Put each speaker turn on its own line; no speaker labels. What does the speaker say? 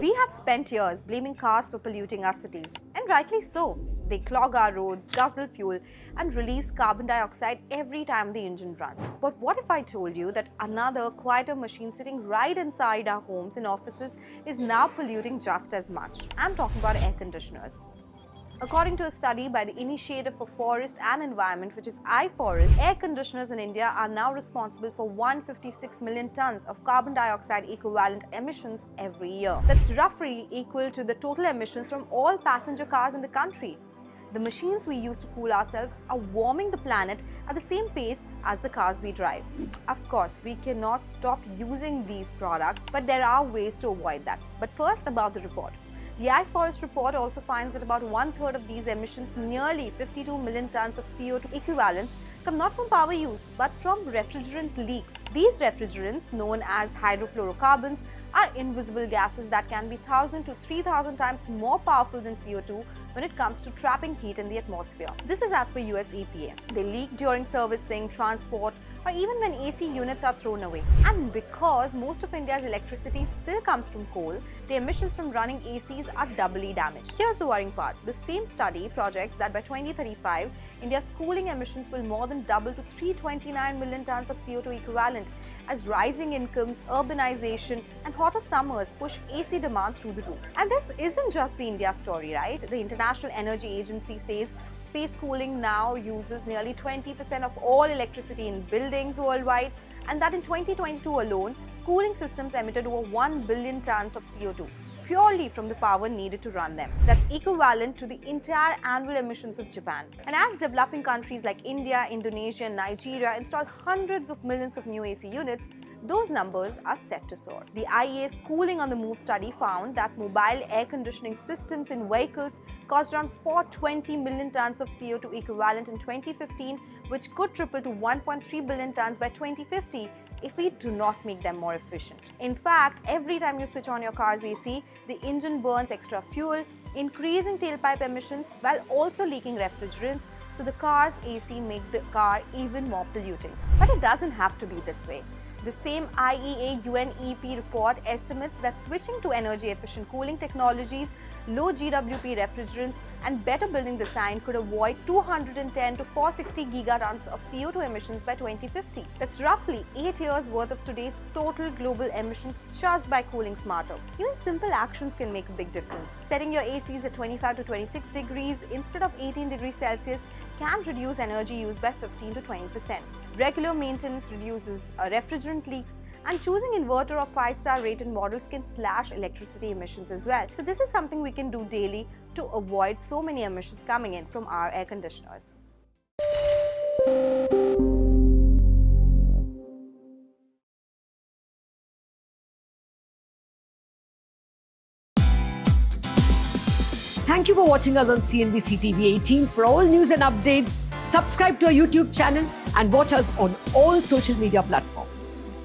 We have spent years blaming cars for polluting our cities, and rightly so. They clog our roads, guzzle fuel, and release carbon dioxide every time the engine runs. But what if I told you that another, quieter machine sitting right inside our homes and offices is now polluting just as much? I'm talking about air conditioners. According to a study by the Initiative for Forest and Environment, which is iForest, air conditioners in India are now responsible for 156 million tons of carbon dioxide equivalent emissions every year. That's roughly equal to the total emissions from all passenger cars in the country. The machines we use to cool ourselves are warming the planet at the same pace as the cars we drive. Of course, we cannot stop using these products, but there are ways to avoid that. But first, about the report. The iForest report also finds that about 1/3 of these emissions, nearly 52 million tons of CO2 equivalents, come not from power use but from refrigerant leaks. These refrigerants, known as hydrofluorocarbons, are invisible gases that can be 1,000 to 3,000 times more powerful than CO2 when it comes to trapping heat in the atmosphere. This is as per US EPA. They leak during servicing, transport, or even when AC units are thrown away. And because most of India's electricity still comes from coal, the emissions from running ACs are doubly damaged. Here's the worrying part. The same study projects that by 2035, India's cooling emissions will more than double to 329 million tons of CO2 equivalent as rising incomes, urbanization, and hotter summers push AC demand through the roof. And this isn't just the India story, right? The International Energy Agency says space cooling now uses nearly 20% of all electricity in buildings worldwide, and that in 2022 alone, cooling systems emitted over 1 billion tons of CO2 purely from the power needed to run them. That's equivalent to the entire annual emissions of Japan. And as developing countries like India, Indonesia, and Nigeria install hundreds of millions of new AC units, those numbers are set to soar. The IEA's Cooling on the Move study found that mobile air conditioning systems in vehicles caused around 420 million tons of CO2 equivalent in 2015, which could triple to 1.3 billion tons by 2050 if we do not make them more efficient. In fact, every time you switch on your car's AC, the engine burns extra fuel, increasing tailpipe emissions while also leaking refrigerants, so the car's AC makes the car even more polluting. But it doesn't have to be this way. The same IEA UNEP report estimates that switching to energy-efficient cooling technologies, low GWP refrigerants, and better building design could avoid 210 to 460 gigatons of CO2 emissions by 2050. That's roughly 8 years worth of today's total global emissions just by cooling smarter. Even simple actions can make a big difference. Setting your ACs at 25 to 26 degrees instead of 18 degrees Celsius can reduce energy use by 15 to 20%. Regular maintenance reduces refrigerant leaks, and choosing inverter or 5-star rated models can slash electricity emissions as well. So this is something we can do daily to avoid so many emissions coming in from our air conditioners.
Thank you for watching us on CNBC TV18. For all news and updates, subscribe to our YouTube channel and watch us on all social media platforms.